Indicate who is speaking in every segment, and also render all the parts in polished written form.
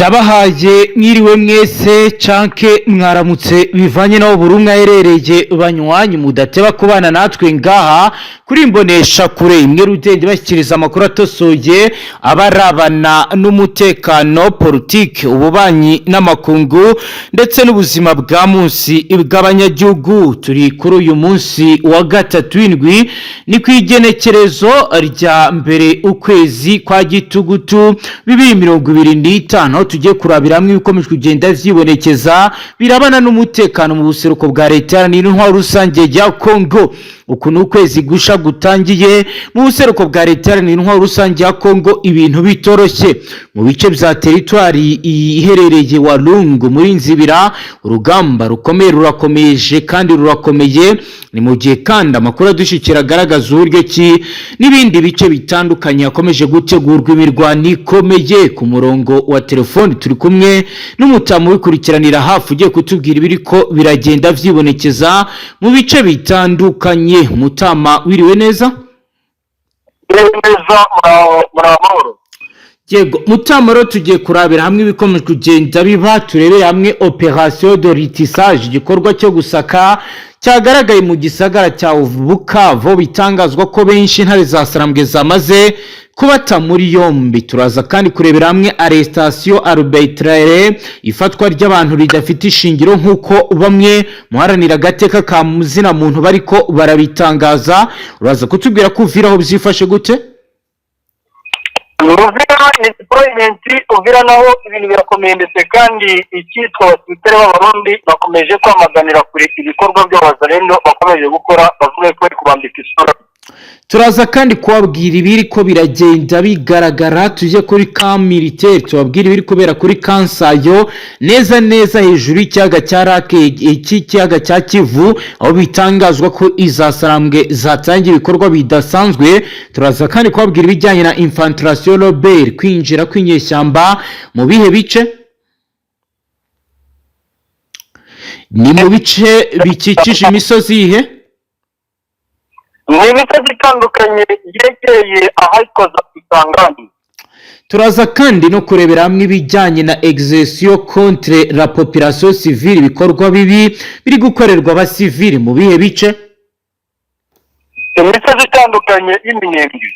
Speaker 1: Ndabahaye mwiriwe mwese canke mwaramutse bivanye naho buri umwe aherereye banywanyi mudateba kubana natwe ngaha kuri imbonesha kure imwe rudende bashyikiriza amakuru atosoye abarabana n'umutekano politique ububanyi n'amakungu ndetse n'ubuzima bwa munsi bw'abanyagihugu. Turi kuri uyu munsi wa gatatu indwi ni kwigenekerezo rya mbere ukwezi kwa gitugutu 2025 tugiye kurabiramwe ibikomeje kugenda vyibonekeza birabana n'umutekano mu buseruko bwa leta n'intwaro rusange ya Kongo. Ukuntu ukwezi gusha gutangiye mu buseruko bwa leta n'intwaro rusange ya Kongo ibintu bitoroshye mu bice bya territoire iherereye wa Lungu muri Nzibira. Urugamba rukomeye rurakomeje kandi rurakomeye ni mu gihe kandi amakuru adushikira agaragaza uburyo ki n'ibindi bice bitandukanye yakomeje gutegurwa imirwano ikomeye. Ku murongo wa telefone turi kumwe n'umutamu wikurikiranira hafi ugiye kutubwira ibiriko biragenda vyibonekeza mu bice bitandukanye. Mutama wiriwe neza? Yego Mutama ro tugiye kurabira hamwe ibikomeje kugenda biba turebe hamwe operation de ratissage igikorwa cyo gusaka cyagaragaye mu gisagara cya Bukavu bitangazwa ko benshi ntare za Sarambwe zamaze kubata muri yombi. Turaza kandi kurebera hamwe arrestation arbitraire ifatwa ry'abantu ridafite ishingiro nkuko bamwe muharanira gateka ka muzina muntu bariko barabitangaza. Uraza kutubwira ko Uvira aho byifashe gute?
Speaker 2: Uvira ni deployment. Uvira naho ibintu birakomeye ndetse kandi icyitwa abasirikare b'Abarundi bakomeje kwamaganira kuri ibikorwa by'abazarendo bakomeje gukora bavuga ko bari kubambika isura.
Speaker 1: Turaza kandi kubabwira ibiri ko biragenda bigaragara. Tuje kuri camp militaire tubabwira ibiri kubera kuri Kansayo neza neza hejuru y'icyaga cya Rake ikiyaga cya Kivu aho bitangazwa ko izasarambwe zatangira ibikorwa bidasanzwe. Turaza kandi kubabwira ibijyanye na infiltration Robert kwinjira kwinyeshyamba mu bihe bice ni mu bice bikikije imisozi ihe
Speaker 2: ni ibice bitandukanye yerekeye ahayikoza Kisangani.
Speaker 1: Turaza kandi no kurebera hamwe ibijyanye na exercice contre la population civile ibikorwa bibi biri gukorerwa abasivili mu bihe bice
Speaker 2: imisozi itandukanye y'Iminembwe.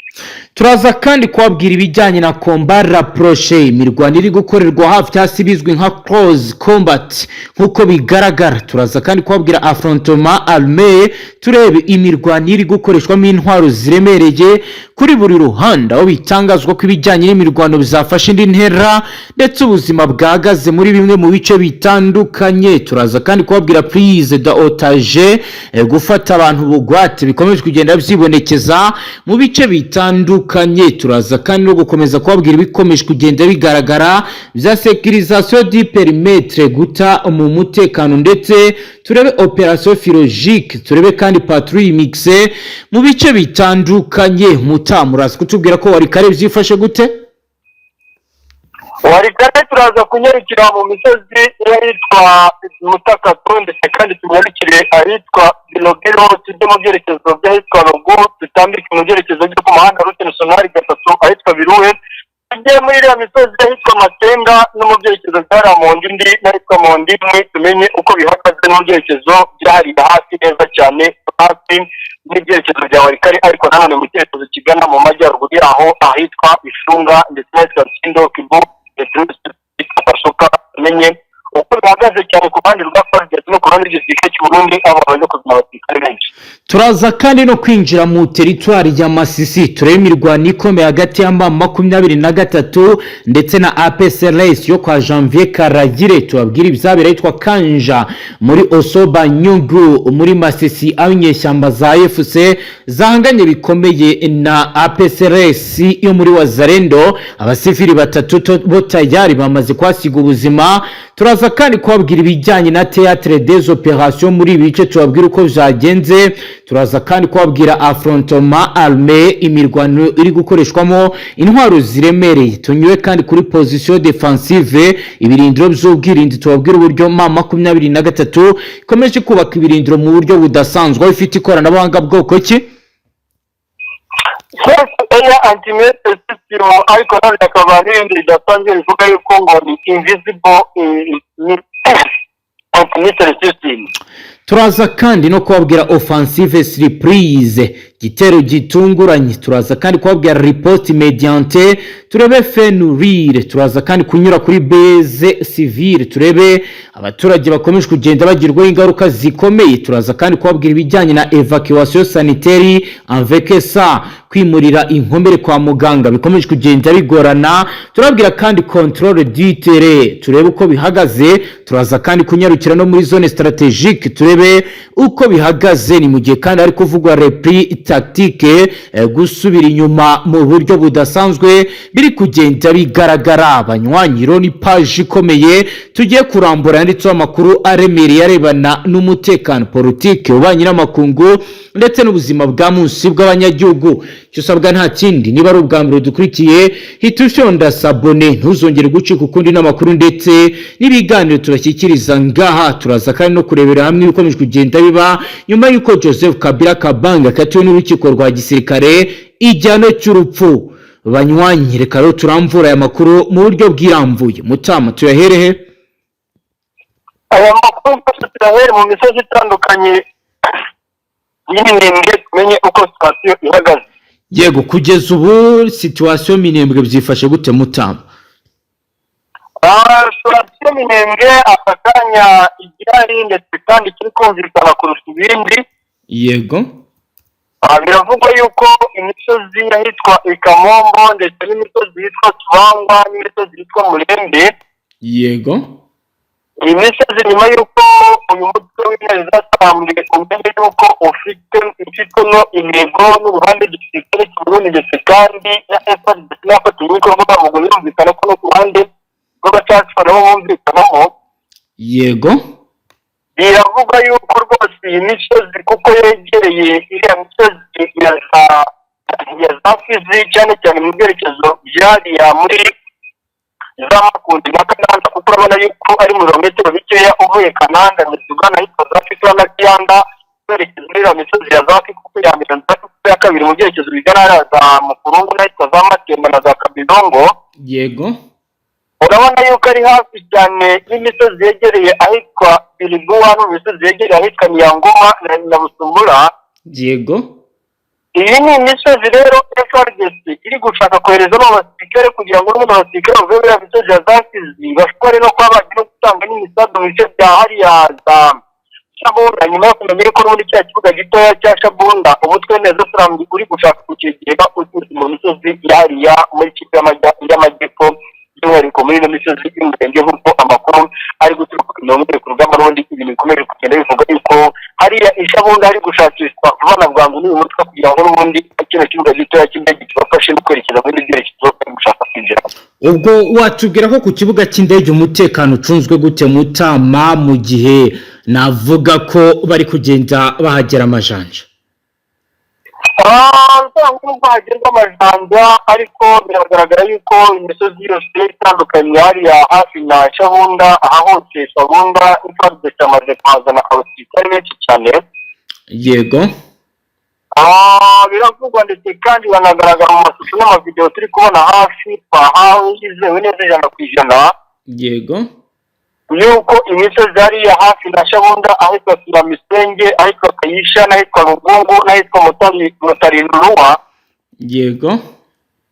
Speaker 1: Turaza kandi kubabwira ibijyanye na combat rapproché imirwano iri gukorerwa hafi hasi bizwi nka close combat nkuko bigaragara. Turaza kandi kubabwira affrontement armé turebe imirwano iri gukoreshwamo intwaro ziremereye kuri buri ruhande aho bitangazwa ko ibijyanye n'imirwano bizafasha indi ntera ndetse ubuzima bwagaze muri bimwe mu bice bitandukanye. Turaza kandi kubabwira prise d'otage gufata abantu bugwate bikomeje kugenda byibonekeza mu bice bitandukanye. Turaza kandi no gukomeza kubabwira ibikomeje kugenda bigaragara bya sécurisation du périmètre guta mu mutekano ndetse turebe operation philologique turebe kandi patrouille mixée mu bice bitandukanye. Mutamuraza kutubwira ko wari kare byifashe gute?
Speaker 2: Wari kare turaza kunyarukira mu misozi yitwa Mutakatu ndetse kandi tunyarukire ahitwa Bilogero tujye mu byerekezo by'ahitwa Rugo tutambike mu byerekezo byo ku muhanda route nationale Gatatu ahitwa Biruwe tujye muri iriya misozi ahitwa Masenga no mu byerekezo bya Ramondi ndi n'ahitwa Mondimwe tumenye uko bihagaze mu byerekezo byari hafi neza cyane hafi n'ibyerekezo bya Warikare ariko nanone mu cyerekezo kigana mu majyaruguru yaho ahitwa Ifunga ndetse n'ahitwa Kindo Kibu Pashoka tumenye uko bihagaze cyane ku bandi rwa Politique no ku rundi gisirikare cy'u Burundi abantu kuzima abasirikare benshi.
Speaker 1: Turaza kandi no kwinjira mu territoire ya Masisi turebe imirwano ikomeye hagati ya 23 ndetse na APCRS yo kwa Janvier Karagire. Tubabwira ibyabera yitwa Kanja muri Osoba Nyungu muri Masisi abanyeshyamba za FC zahanganye bikomeye na APCRS yo muri Wazarendo. Abasivili batatu bo tayari bamaze kwasiga ubuzima. Turaza kandi kubabwira ibijyanye na théâtre des opérations muri bice tubabwira uko byagenze. Turaza kandi kubabwira affrontement armé imirwano iri gukoreshwamo intwaro ziremereye. Tunywe kandi kuri position défensive ibirindiro by'ubwirindi tubabwira uburyo M23 ikomeje kubaka ibirindiro mu buryo budasanzwe ifite ikoranabuhanga bwoko ki
Speaker 2: ya antimete system ariko none akaba n'ibindi bidasanzwe bivuga yuko ngo ni invisible antimete system.
Speaker 1: Turaza kandi no kubabwira offensive surprise gitero gitunguranye, turaza kandi kubabwira report mediante, turebe fenurire, turaza kandi kunyura kuri base civile, turebe abaturage bakomeje kugenda bagirwa ingaruka zikomeye, turaza kandi kubabwira ibijyanye na evacuation sanitaire avec ça, kwimurira inkomere kwa muganga bikomeje kugenda bigorana, turabwira kandi contrôle du terrain, turebe uko bihagaze, turaza kandi kunyarukira no muri zone stratégique, turebe uko bihagaze, ni mu gihe kandi ari kuvugwa repli tactique, gusubira inyuma mu buryo budasanzwe biri kugenda bigaragara. Abanywanyiro ni page ikomeye tugiye kurambura yanditseho amakuru aremereye arebana n'umutekano, politique, ububanyi n'amakungu ndetse n'ubuzima bwa munsi bw'abanyagihugu. Cyo usabwa nta kindi, niba ari ubwa mbere dukurikiye hita ufyonda sabone, ntuzongere gucika ukundi n'amakuru ndetse n'ibiganiro tubashyikiriza ngaha. Turaza kandi no kurebera hamwe ibikomeje kugenda biba nyuma y'uko Joseph Kabila Kabanga akatiwe n'urukiko rwa gisirikare igihano cy'urupfu. Banywanyi, reka rero turamvura aya makuru mu buryo bwirambuye. Mutama, tuyaherehe?
Speaker 2: Aya makuru turahere mu misozi itandukanye y'Minembwe, tumenye uko situation ihagaze.
Speaker 1: Yego, kugeza ubu situation Minembwe byifashe gute Mutama?
Speaker 2: Situation Minembwe akakanya igihari ndetse kandi kiri kumvikana kurusha ibindi.
Speaker 1: Yego.
Speaker 2: Biravugwa yuko imisozi yahitwa Ikamombo ndetse n'imisozi yitwa Tubangwa n'imisozi yitwa Murembe.
Speaker 1: Yego.
Speaker 2: Iyi misozi nyuma yuko uyu mutwe w'intare zasambuye umenye yuko ufite no intego n'uruhande gisirikare cy'Uburundi ndetse kandi na FDnb n'afatanya ibikorwa mu birumvikana ko no ku ruhande rw'abacacu nabo bumvikanamo.
Speaker 1: Yego.
Speaker 2: Biravuga yuko rwose iyi misozi kuko yegereye iriya misozi ya za Fizi cyane cyane mu byerekezo byariya muri za Makundi na Kananda, kuko urabona yuko ari mu birometero bikeya uvuye Kananda ndetse ugana ahitwa za Fito na Kiyanda berekeza muri iriya misozi ya za Fito kuko ya mbere na ya kabiri mu byerekezo bigana za Mukurungu n'ahitwa za Matemba na za Kabidongo.
Speaker 1: Yego.
Speaker 2: Urabona yuko ari hafi cyane y'imisozi yegereye ahitwa Biliguwa n'imisozi yegereye ahitwa Nyangoma na Busumbura.
Speaker 1: Yego.
Speaker 2: Iyi ni imisozi rero FDnb iri gushaka koherezamo abasirikare kugira ngo n'umuntu abasirikare bavuye muri misozi ya za Fizi bashobore no kuba bagira gutanga n'imisago mu bice bya hariya za Shabunda, nyuma yo kumenya ko muri cya kibuga gitoya cya Shabunda umutwe neza turambi uri gushaka kukigera mu misozi yariya muri kipe y'amajyepfo by'umwihariko muri ino misozi y'Umurenge, nk'uko amakuru ari guturuka ku rugamba n'ubundi ibintu bikomeje kugenda bivuga yuko hariya Ishabunda hari gushakishwa abana bwangu n'uyu mutwe kugira ngo n'ubundi kino kibuga gitoya cy'indege kibafashe kwerekeza muri ibyo byerekezo bari gushaka kwinjira.
Speaker 1: Ubwo watubwira ko ku kibuga cy'indege umutekano ucunzwe gute Mutama, mu gihe navuga ko bari kugenda bahagera amajanja?
Speaker 2: Nubwo hagerwa amajanja ariko biragaragara yuko imisozi yose itandukanye hariya hafi na Shabunda, aha hose Shabunda ifadde cyamaze kwazana abasirikare benshi cyane.
Speaker 1: Yego.
Speaker 2: Biravugwa ndetse kandi banagaragara mu mashusho n'amavideo turi kubona hafi twahawe yizewe neza 100%.
Speaker 1: Yego.
Speaker 2: Yuko imisozi hariya hafi na Shabunda ahitwa Kiramisenge, ahitwa Kayisha, n'ahitwa Rugungu, n'ahitwa Mutarinduruwa.
Speaker 1: Yego.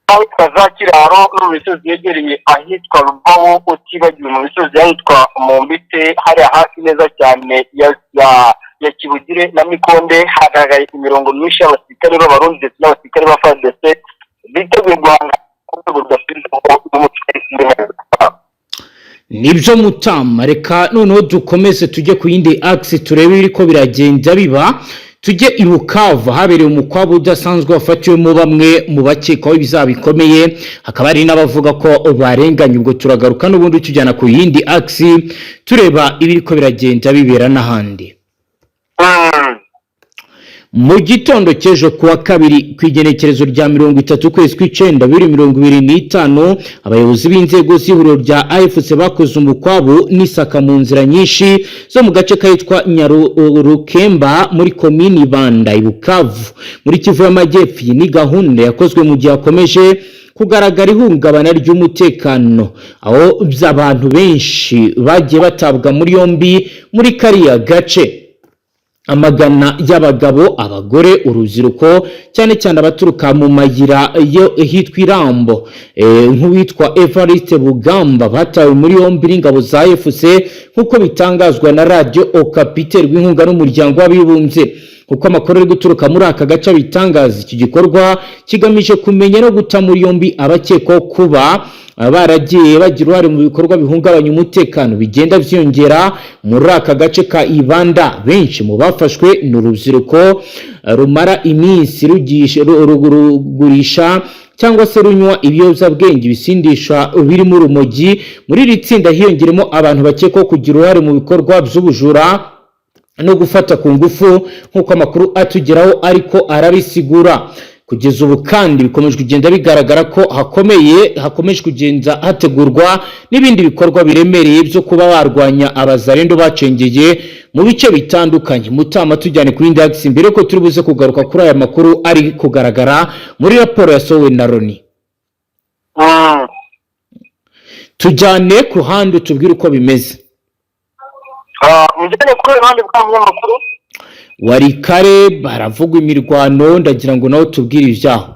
Speaker 2: Ahitwa za Kiraro n'imisozi yegereye ahitwa Rubaho, utibagiwe mu misozi ahitwa Mumbite hariya hafi neza cyane ya Kibugire na Mikonde hagaragaye imirongo myinshi y'abasirikare b'Abarundi ndetse n'abasirikare ba FDnb biteguye guhanga ku rwego rw'umutwe.
Speaker 1: Nibyo Mutama, reka noneho dukomeze tujye ku yindi axe turebe ibiko biragenda biba. Tujye i Bukavu habereye umukwabu udasanzwe wafatiwemo bamwe mu bakekwaho ibyaha bikomeye, hakaba hari n'abavuga ko barenganye. Ubwo turagaruka n'ubundi tujyana ku yindi axe tureba ibiko biragenda bibera n'ahandi. mu gitondo cy'ejo kuwa kabiri ku igenekerezo rya 30 ukwezi kw'icenda 2025 abayobozi b'inzego z'ihuriro rya AFC bakoze umukwabu n'isaka mu nzira nyinshi zo mu gace kayitwa Nyarurukemba muri komini Banda Ibukavu muri Kivu y'Amajyepfo. Ni gahunda yakozwe mu gihe akomeje kugaragara ihungabana ry'umutekano aho by'abantu benshi bagiye batabwa muri yombi muri kariya gace. Amagana y'abagabo, abagore, urubyiruko cyane cyane abaturuka mu mayira yo hitwa Irambo nk'uwitwa Evariste Bugamba batawe muri yombi n'ingabo za AFC nk'uko bitangazwa na radio Okapi rw'inkunga n'umuryango w'abibumbye. Kuko amakuru ari guturuka muri aka gace bitangaza iki gikorwa kigamije kumenya no guta muri yombi abakekwaho kuba baragiye bagira uruhare mu bikorwa bihungabanya umutekano bigenda vyongera muri aka gace ka Ibanda. Benshi mu bafashwe n'urubyiruko rumara iminsi rugurisha cyangwa se runywa ibiyobyabwenge bisindisha birimo urumogi. Muri iri tsinda hiyongeremo abantu bakekwaho kugira uruhare mu bikorwa by'ubujura no gufata ku ngufu nk'uko amakuru atugeraho ariko arabisigura. Kugeza ubu kandi bikomeje kugenda bigaragara ko hakomeje kugenda hategurwa n'ibindi bikorwa biremereye byo kuba barwanya abazarendo bacengeye mu bice bitandukanye. Mutama tujyane kuri index mbere ko turi buze kugaruka kuri aya makuru ari kugaragara muri raporo yasohowe na Loni. Tujyane ku handi tubwire uko bimeze.
Speaker 2: Mujyane kuri abandi bw'amakuru
Speaker 1: wari kare baravugwa imirwano ndagira ngo nawe tubwire ibyaho.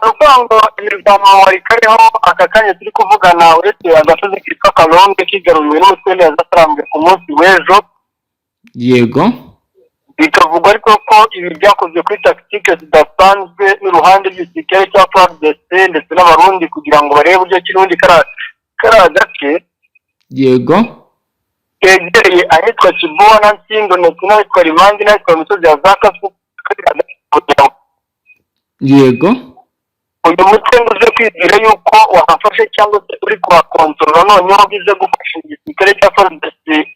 Speaker 2: Rupango imirwano wari kareho aka kanya turi kuvugana uretse agasozi kitwa Kalonge kigaruwe n'umutwe yazasarambwe ku munsi w'ejo.
Speaker 1: Yego.
Speaker 2: Bikavugwa ariko ko ibi byakozwe kuri tactique zidasanzwe n'uruhande rw'igisirikare cya Fdnb ndetse n'abarundi kugira ngo barebe uburyo kirundi karagace.
Speaker 1: Yego.
Speaker 2: Kegereye ahitwa Kibuga na Nsindo ndetse n'ahitwa Rimandi n'ahitwa imisozi ya Zakasu.
Speaker 1: Yego.
Speaker 2: Uyu mutwe uze kwizera yuko wahafashe cyangwa se uri kuhakontorora noneho bize gufasha igisirikare cya Fdnb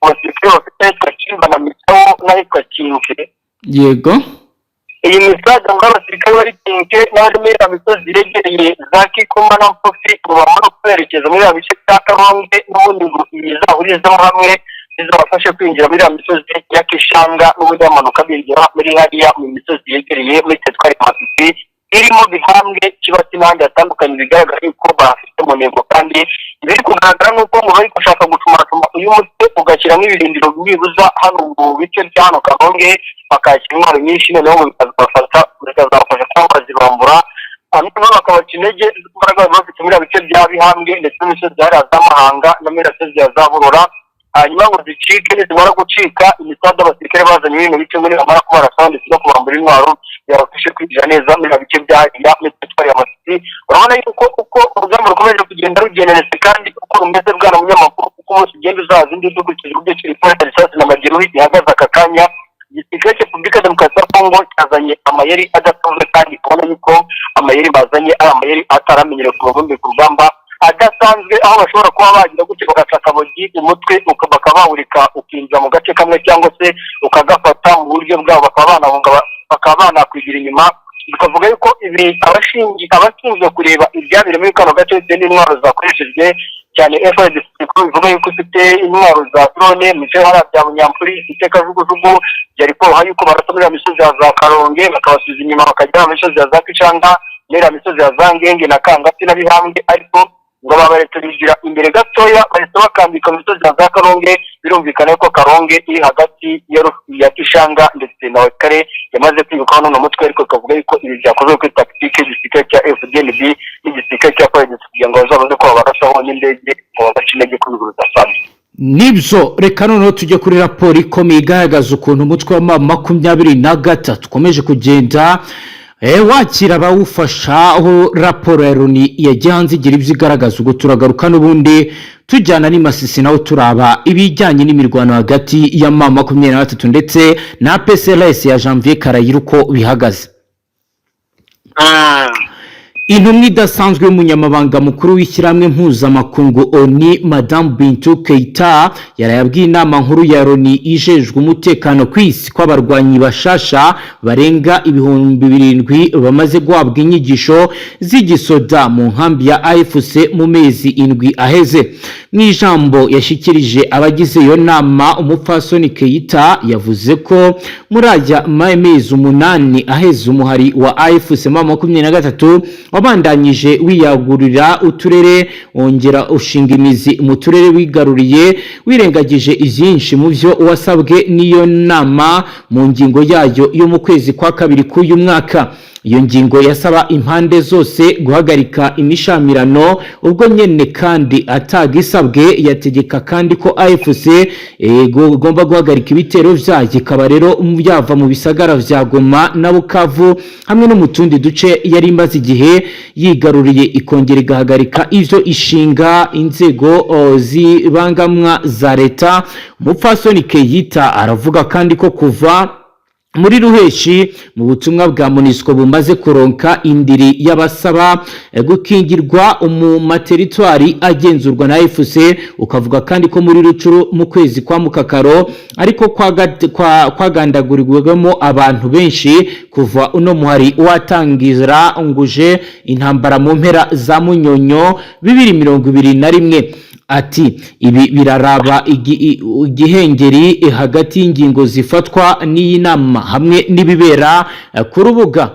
Speaker 2: abasirikare bafite ahitwa Kimba na Mitao n'ahitwa Kinke.
Speaker 1: Yego.
Speaker 2: Iyi misaga ngo abasirikare bari Kinke n'abari misozi iregereye za Kikuma na Mpofi bamara kwerekeza muri ya bice bya Karonge n'ubundi ngo izahurizaho hamwe bizabafashe kwinjira muri ya misozi ya Kishanga n'ubundi bamanuka binjira muri hariya mu misozi yegereye muri Tetwari Masisi irimo bihambwe kibati n'ahandi hatandukanye bigaragara yuko bafite mu ntego kandi biri kugaragara nuko ngo bari gushaka gucumatuma uyu mutwe ugashyira nk'ibirindiro bibuza hano mu bice bya hano Karonge bakashyira intwaro nyinshi noneho bikazabafasha kuba bazibambura hanyuma bakabaca intege imbaraga bafite muri bice bya Bihambwe ndetse n'imisozi ya Zamahanga na Mirasezi ya Zaburora. Hanyuma ngo zicike nizimara gucika imisada abasirikare bazanye ibintu bice muri amara kubarasa ndetse no kubambura intwaro yabafashe kwinjira neza muri bice bya Tetwari ya Masisi. Urabona yuko uko urugamba rukomeje kugenda rugeneretse kandi uko rumeze bwana munyamakuru uko umunsi ugenda uzaza indi dukurikije uburyo kiri kubona risasi na magero ihagaze aka kanya. Igisirikare cya Repubulika ya Demokarasi ya Kongo cyazanye amayeri adasanzwe kandi ubona yuko amayeri bazanye ari amayeri ataramenyerewe ku bagombe ku rugamba adasanzwe aho bashobora kuba bagira gutyo bagashaka bogi umutwe bakabawurika ukinjira mu gace kamwe cyangwa se ukagafata mu buryo bwabo bakaba banakwigira inyuma. Bikavuga yuko ibi abashinzwe kureba ibyabire muri kano gace bitewe n'intwaro zakoreshejwe cyane FDC bivuga yuko ufite intwaro za drone mu cyo harabya Munyampuri ifite kajugujugu yari ko hayuko baratomera misozi ya za Karonge bakabasubiza inyuma bakajya mu misozi ya za Kicanga nera misozi ya Zangenge na Kangati na Bihambwe ariko ngo babaretse bigira imbere gatoya bahise bakambika misozi ya za Karonge. Birumvikana ko Karonge iri hagati ya Kishanga ndetse na Kare yamaze kwibuka hano n'umutwe ariko kavuga yuko ibi byakozwe kuri tactique y'igisirikare cya Fdnb n'igisirikare cya Politique kugira ngo bazabaze ko babarashaho n'indege ngo babace intege kuri rudasanzwe.
Speaker 1: Nibyo reka noneho tujye kuri raporo ikomeye igaragaza ukuntu umutwe wa 23 ukomeje kugenda wakira abawufasha aho raporo ya Loni yagiye hanze igira ibyo igaragaza. Ubwo turagaruka n'ubundi tujyana ni Masisi naho turaba ibijyanye n'imirwano hagati ya 23 ndetse na PSLS ya Janvier Karayira uko bihagaze. Intumwa idasanzwe y'umunyamabanga mukuru w'ishyirahamwe mpuzamakungu ONU Madame Bintou Keita yarayabwiye inama nkuru ya ONU ijejwe umutekano ku isi ko abarwanyi bashasha barenga 7,000 bamaze guhabwa inyigisho z'igisoda mu nkambi ya AFC mu mezi 7 aheze. Mw'ijambo yashikirije abagize iyo nama, umupfasoni Keita yavuze ko muri aya mezi 8 aheze umuhari wa AFC 23 wabandanyije wiyagurira uturere wongera ushinga imizi mu turere wigaruriye wirengagije ivyinshi mu vyo wasabwe n'iyo nama mu ngingo yayo yo mu kwezi kwa kabiri k'uyu mwaka. Iyo ngingo yasaba impande zose guhagarika imishamirano ubwo nyene kandi atagisabwe, yategeka kandi ko AFC igomba guhagarika ibitero vyayo ikaba rero byava mu bisagara vya Goma na Bukavu hamwe no mu tundi duce yari imaze igihe yigaruriye, ikongera igahagarika ivyo ishinga inzego zibangamwa za leta. Umupfasoni Keita aravuga kandi ko kuva muri ruheshi mu butumwa bwa MONUSCO bumaze kuronka indiri y'abasaba gukingirwa mu materitoire agenzurwa na AFC, ukavuga kandi ko muri Rucuru mu kwezi kwa Mukakaro ariko kwagandagurirwemo abantu benshi kuva uno muhari watangira nguje intambara mu mpera za Munyonyo 2021. Ati ibi biraraba igihengeri hagati y'ingingo zifatwa n'inama hamwe n'ibibera ku rubuga.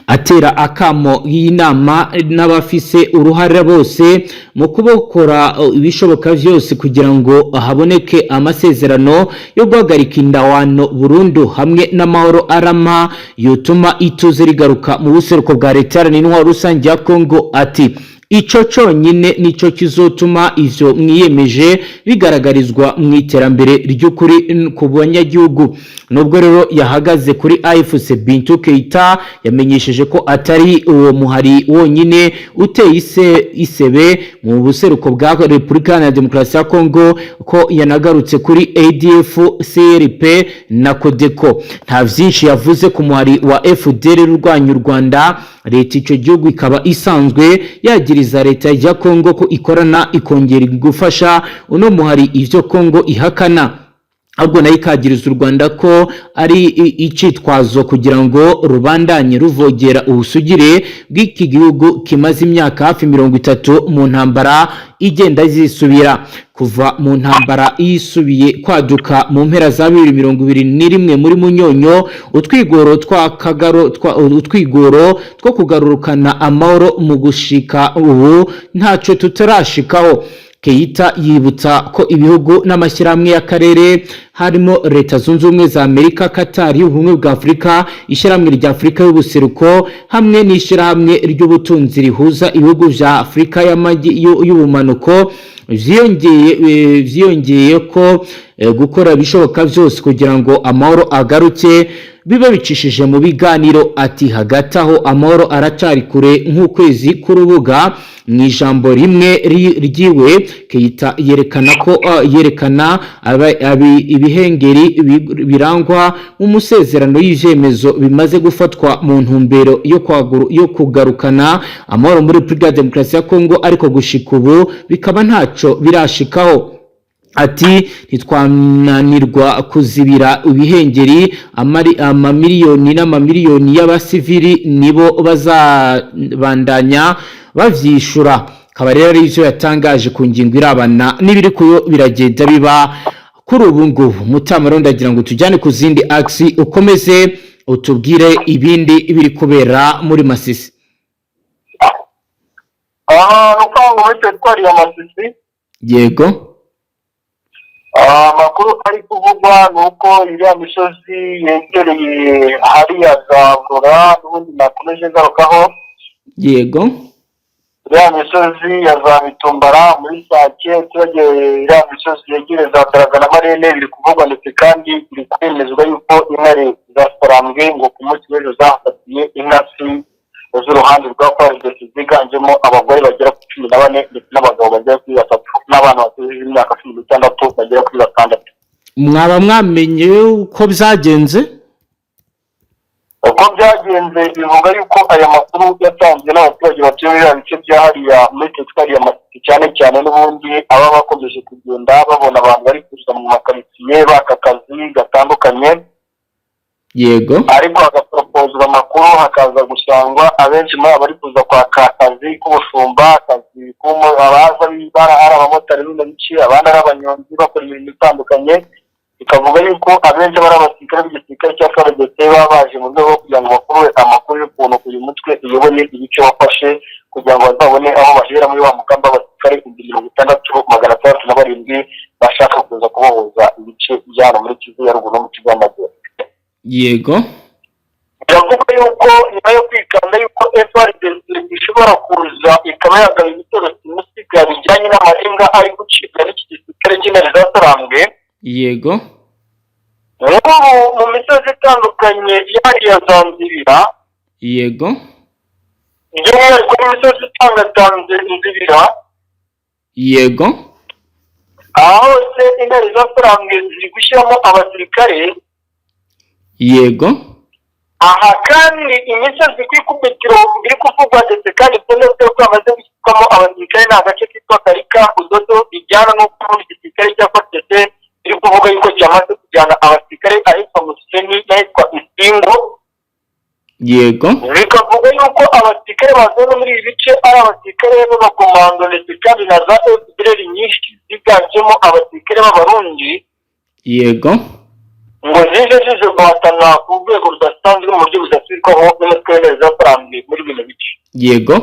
Speaker 1: Atera akamo y'inama n'abafise uruhare bose mu kubokora ibishoboka vyose kugira ngo haboneke amasezerano yo guhagarika indawano burundu hamwe n'amahoro arama yotuma ituze rigaruka mu buseruko bwa leta n'intwaro rusange ya Kongo. Ati ico conyine nico kizotuma ivyo mwiyemeje bigaragarizwa mu iterambere ry'ukuri ku banyagihugu. Nubwo rero yahagaze kuri AFC, Bintou Keita yamenyesheje ko atari uwo muhari wonyine uteye isebe mu buseruko bwa Repubulika ya Demokarasi ya Kongo, ko yanagarutse kuri ADF, CRP na Codeco. Nta vyinshi yavuze ku muhari wa FDL urwanya u Rwanda. Leta ico gihugu ikaba isanzwe yagiriza leta ya Kongo ko ikorana ikongera gufasha uno muhari ivyo Kongo ihakana, ahubwo nayo ikagiriza u Rwanda ko ari icitwazo kugira ngo rubandanye ruvogera ubusugire bw'iki gihugu kimaze imyaka hafi 30 mu ntambara igenda zisubira. Kuva mu ntambara yisubiye kwaduka mu mpera za 2021 muri Munyonyo, utwigoro two kugarurukana amahoro mu gushika ubu ntaco tutarashikaho. Keita yibutsa ko ibihugu n'amashyirahamwe y'akarere harimo Leta Zunze Ubumwe za Amerika, Qatar, Ubumwe bwa Afrika, Ishyirahamwe rya Afrika y'ubuseruko hamwe n'Ishyirahamwe ry'ubutunzi rihuza ibihugu vya Afrika y'ubumanuko vyiyongeye ko gukora bishoboka vyose kugira ngo amahoro agaruke biba bicishije mu biganiro. Ati hagati aho amahoro aracari kure nk'ukwezi k'urubuga. Mu ijambo rimwe ryiwe Keita yerekana ibihengeri birangwa mu musezerano y'ivyemezo bimaze gufatwa mu ntumbero yo kugarukana amahoro muri Repubulika ya Demokarasi ya Kongo, ariko gushika ubu bikaba ntaco birashikaho. Ati ntitwananirwa kuzibira ibihengeri, amamiliyoni n'amamiliyoni y'abasivili nibo bazabandanya bavyishura. Kaba rero ivyo yatangaje ku ngingo irabana n'ibiri kuyo biragenda biba kuri ubu ngubu. Mutamaro ndagira ngo tujyane ku zindi aksi ukomeze utubwire ibindi biri kubera muri Masisi.
Speaker 2: Nuko muri teritwari ya Masisi.
Speaker 1: Yego.
Speaker 2: Amakuru ari kuvugwa nuko iriya misozi yegereye hariya za Bura n'ubundi nakomeje ngarukaho.
Speaker 1: Yego.
Speaker 2: Iriya misozi ya za Bitumbara muri Sake, iriya misozi yegereye za Daraga na Marene biri kuvugwa, ndetse kandi biri kwemezwa yuko intare zasarambwe ngo ku munsi w'ejo zafatiye intasi z'uruhande rwa Politique ziganjemo abagore bagera ku 14 ndetse n'abagabo bagera kuri 3 n'abana batuje imyaka 16 bagera kuri 6.
Speaker 1: Mwaba mwamenye uko byagenze?
Speaker 2: uko byagenze bivuga yuko aya makuru yatanzwe n'abaturage batuye muri bice bya hariya muri teritwari ya Masisi cyane cyane n'ubundi aba bakomeje kugenda babona abantu bari kuza mu makaritsiye baka kazi gatandukanye.
Speaker 1: Yego.
Speaker 2: Ariko hagaproposwa amakuru hakaza gusangwa abenshi muri abari kuza kwaka akazi k'ubushumba, akazi abaza bibara ari abamotari n'abici, abandi ari abanyonzi bakora ibintu bitandukanye. Ikavuga yuko abenshi bari abasirikare b'igisirikare cya FDNB baba baje mu rwego kugira ngo bakore amakuru y'ukuntu uyu mutwe uyoboye ibice wafashe kugira ngo bazabone aho bahera muri wa mugamba w'abasirikare 66,607 bashaka kuza kubohoza ibice byano muri Kivu ya ruguru no mu Kivu y'Amajyepfo.
Speaker 1: Yego.
Speaker 2: Biravuga yuko nyuma yo kwikanda yuko FDNB ishobora kuza ikaba yagaba ibitero simusiga bijyanye n'amarenga ari gucibwa n'iki gisirikare cy'Interahamwe.
Speaker 1: Yego.
Speaker 2: Mu misozi itandukanye ya Zanzibar.
Speaker 1: Yego.
Speaker 2: By'umwihariko mu misozi Zanzibar.
Speaker 1: Yego.
Speaker 2: Aho se Interahamwe ziri gushyiramo abasirikare.
Speaker 1: Yego.
Speaker 2: Aha kandi imisozi kwikubitiro biri kuvugwa ndetse kandi byose ko amaze gushyirwamo abasirikare n'agace kitwa Karika Udodo bijyana no kubona igisirikare cy'afatete iri kuvuga yuko cyamaze kujyana abasirikare ahitwa Museni n'ahitwa Isingo.
Speaker 1: Yego.
Speaker 2: Bikavuga yuko abasirikare bazoze muri ibi bice ari abasirikare b'abakomando ndetse kandi na za FDLR nyinshi ziganjemo abasirikare b'abarundi.
Speaker 1: Yego.
Speaker 2: Ngo zije guhatana ku rwego rudasanzwe mu buryo budasubirwaho n'umutwe w'Interahamwe muri bino bice.
Speaker 1: Yego.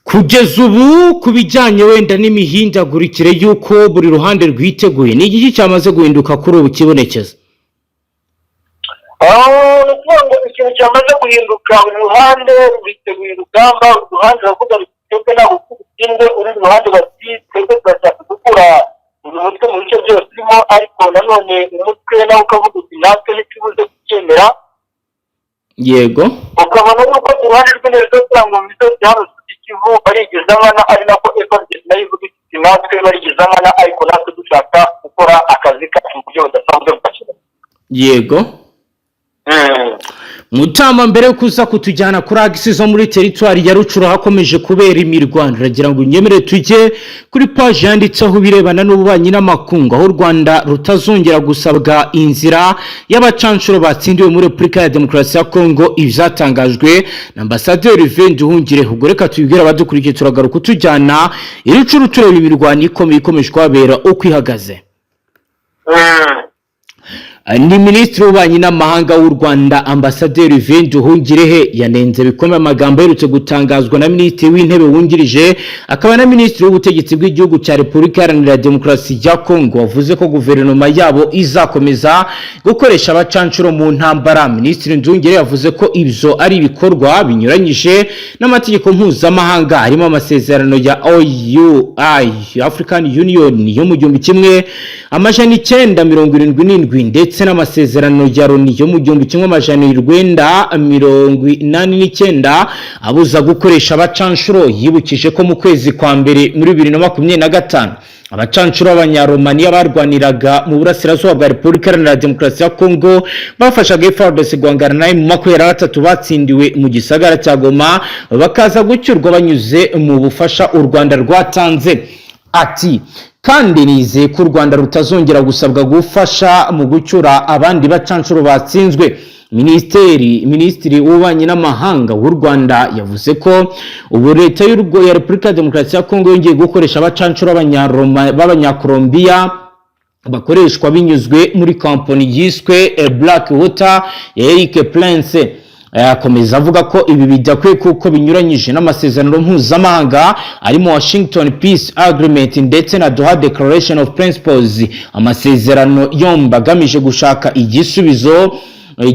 Speaker 1: Kugeza ubu kubijyanye wenda n'imihindagurikire y'uko buri ruhande rwiteguye ni iki cyamaze guhinduka kuri ubu kibonekeza?
Speaker 2: Nukuvuga ikintu cyamaze guhinduka buri ruhande rwiteguye urugamba, uruhande ravuga rutebwe ntabwo kubutsinde, uri ruhande bati twebwe turashaka gukura uyu mutwe mu bice byose urimo, ariko nanone umutwe nawe ukavuga uti natwe ntitubuze kucyemera.
Speaker 1: Yego.
Speaker 2: Ukabona yuko uruhande rw'Interahamwe mu misozi hano Kivu barigeza nkana ari nako FDNB nayo ivuga iti natwe barigeza nkana ariko natwe dushaka gukora akazi kacu mu buryo budasanzwe bwacyo.
Speaker 1: Yego. Mutama mbere yo kuza kutujyana kuri AVIS zo muri teritwari ya Rucuro hakomeje kubera imirwano, ragira ngo nyemere tujye kuri page yanditseho birebana n'ububanyi n'amakungu aho Rwanda rutazongera gusabwa inzira y'abacanshuro batsindiwe muri Republika ya Demokarasi ya Kongo. Ivyatangajwe na Ambassadeur Venduhungire. Ubwo reka tubibwira abadukurikiye turagaruka kutujyana Rucuro tureba imirwano ikomeje kwabera uko ihagaze. Ni Minisitiri w'Ububanyi n'Amahanga w'u Rwanda Ambassadeur Venduhungire yanenze bikomeye amagambo yerutse gutangazwa na Minisitiri w'Intebe wungirije akaba na Minisitiri w'Ubutegetsi bw'igihugu cya Repubulika Iharanira Demokarasi ya Kongo, wavuze ko guverinoma yabo izakomeza gukoresha abacanshuro mu ntambara. Minisitiri Nduhungire yavuze ko ibyo ari ibikorwa binyuranyije n'amategeko mpuzamahanga harimo amasezerano ya OUI African Union yo mu 1977 ndetse n'amasezerano ya Loni yo mu 1989 abuza gukoresha abacanshuro. Yibukije ko mu kwezi kwa mbere muri 2025 abacanshuro b'Abanyaromania barwaniraga mu burasirazuba bwa Repubulika Iharanira Demokarasi ya Kongo bafashaga FARDC guhangana nayo mu 23 batsindiwe mu gisagara cya Goma bakaza gucyurwa banyuze mu bufasha u Rwanda rwatanze. Ati kandi nizeye ko u Rwanda rutazongera gusabwa gufasha mu gucyura abandi bacanshuro batsinzwe. Minisitiri w'Ububanyi n'Amahanga w'u Rwanda yavuze ko ubu leta ya Repubulika ya Demokarasi ya Kongo yongeye gukoresha abacanshuro b'Abanyakolombiya bakoreshwa binyuzwe muri kampani yiswe Black Water ya Eric Prince. Akomeza avuga ko ibi bidakwiye kuko binyuranyije n'amasezerano mpuzamahanga arimo Washington Peace Agreement ndetse na Doha Declaration of Principles, amasezerano yombi agamije gushaka igisubizo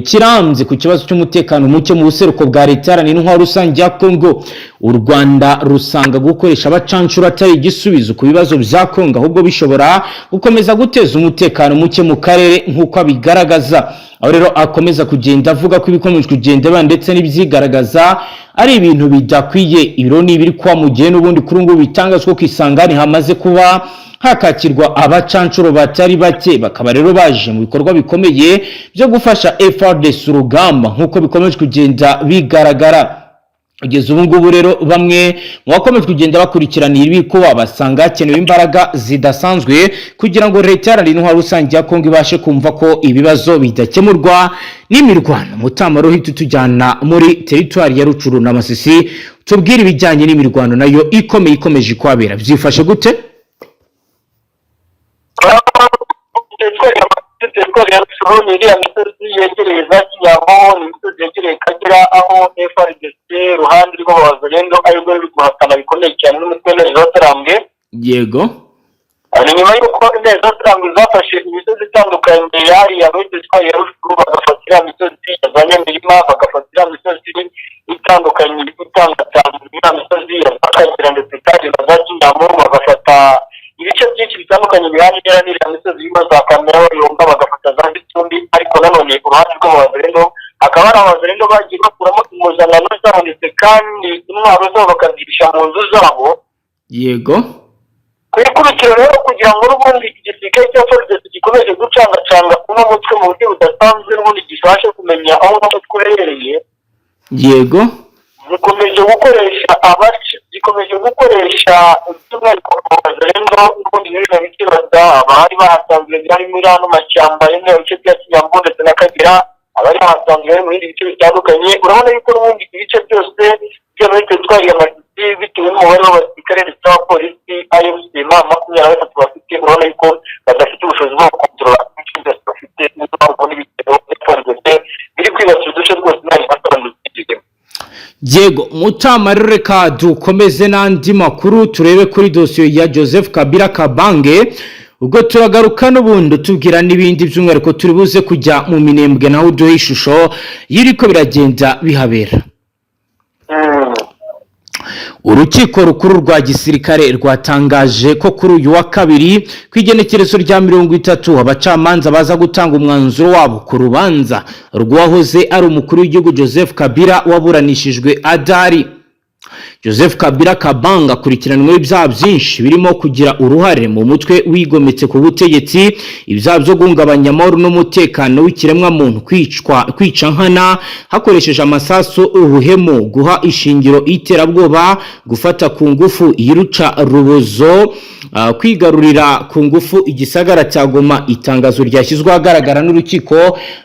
Speaker 1: kirambye ku kibazo cy'umutekano muke mu buseruko bwa leta iharanira intwaro rusange ya Kongo. U Rwanda rusanga gukoresha abacanshuro atari igisubizo ku bibazo bya Kongo, ahubwo bishobora gukomeza guteza umutekano muke mu karere nk'uko abigaragaza. Aho rero akomeza kugenda avuga ko ibikomeje kugenda ndetse n'ibyigaragaza ari ibintu bidakwiye. Ibiro ni biri kwa mugiye n'ubundi kuri ngo bitangazwa ko Kisangani hamaze kuba hakakirwa abacancuro batari bake, bakaba rero baje mu bikorwa bikomeye byo gufasha FARDC urugamba nk'uko bikomeje kugenda bigaragara. Kugeza ubu ngubu rero bamwe mu bakomeje kugenda bakurikiranira ibiko basanga hakenewe imbaraga zidasanzwe kugira ngo leta iharanira intwaro rusange ya Kongo ibashe kumva ko ibibazo bidakemurwa n'imirwano. Mutamaro hita tujyana muri teritwari ya Rucuru na Masisi, tubwire ibijyanye n'imirwano nayo ikomeje kwabera, byifashe gute?
Speaker 2: Teritwari ya Rucuru ni iriya misozi yegereye za Kinyamo, ni imisozi yegereye Kagera, aho FARDC ruhande rw'abazalendo aribwo ruri guhatana bikomeye cyane n'umutwe w'Interahamwe.
Speaker 1: Yego.
Speaker 2: Ni nyuma y'uko Interahamwe zafashe imisozi itandukanye yariya muri teritwari ya Rucuru, bagafatira imisozi ya za Nyamirima, bagafatira imisozi itandukanye ya misozi ya Kagera ndetse kandi na za Kinyamo, bagafata ibice byinshi bitandukanye bihanira n'iriya misozi y'ima za Kamera yomba, bagafata za Gicumbi. Ariko nanone uruhande rw'abazalendo akaba ari abazalendo bagiye bakuramo impuzankano zabo ndetse kandi intwaro zabo bakazihisha mu nzu zabo.
Speaker 1: Yego.
Speaker 2: Ku ikubitiro rero kugira ngo n'ubundi igisirikare cya FARDC gikomeje gucangacanga uno mutwe mu buryo budasanzwe, n'ubundi gifashe kumenya aho uno mutwe uherereye.
Speaker 1: Yego.
Speaker 2: Gikomeje gukoresha by'umwihariko abazalendo n'ubundi n'ibintu bikibaza abari bahasanzwe bari muri ano mashyamba yo mu bice bya Kinyambo ndetse na Kagera, abari bahasanzwe bari mu bindi bice bitandukanye. Urabona yuko n'ubundi ibice byose byo muri teritwari ya Masisi bitewe n'umubare w'abasirikare ndetse n'abapolisi AFC 23 bafite, urabona yuko badafite ubushobozi bwo gukontorora ibice byose bafite, n'ubwo n'ibitero FARDC biri kwibasira uduce twose n'ari batandukanye.
Speaker 1: Yego, Mutamaro reka dukomeze n'andi makuru turebe kuri dosiyo ya Joseph Kabila Kabange, ubwo turagaruka n'ubundi tubwira n'ibindi by'umwihariko turi buze kujya mu Minembwe naho duhe ishusho y'iriko biragenda bihabera. Urukiko rukuru rwa gisirikare rwatangaje ko kuri uyu wa kabiri kwigenekerezo rya 30 abacamanza baza gutanga umwanzuro wabo ku rubanza rwahoze ari umukuru w'igihugu Joseph Kabila waburanishijwe adari. Joseph Kabila Kabange akurikiranwe ibyaha byinshi birimo kugira uruhare mu mutwe wigometse ku butegetsi, ibyaha byo guhungabanya amahoro n'umutekano w'ikiremwa muntu, kwica nkana hakoresheje amasasu, ubuhemu, guha ishingiro iterabwoba, gufata ku ngufu iyiruca rubozo, kwigarurira ku ngufu igisagara cya Goma. Itangazo ryashyizwe ahagaragara n'urukiko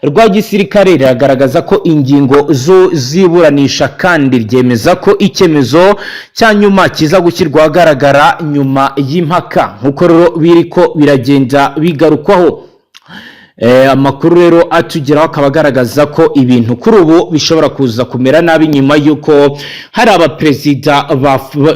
Speaker 1: rwa gisirikare riragaragaza ko ingingo zo ziburanisha kandi ryemeza ko icyemezo cya nyuma kiza gushyirwa ahagaragara nyuma y'impaka nk'uko rero biriko biragenda bigarukwaho. Amakuru rero atugeraho akaba agaragaza ko ibintu kuri ubu bishobora kuza kumera nabi nyuma y'uko hari abaperezida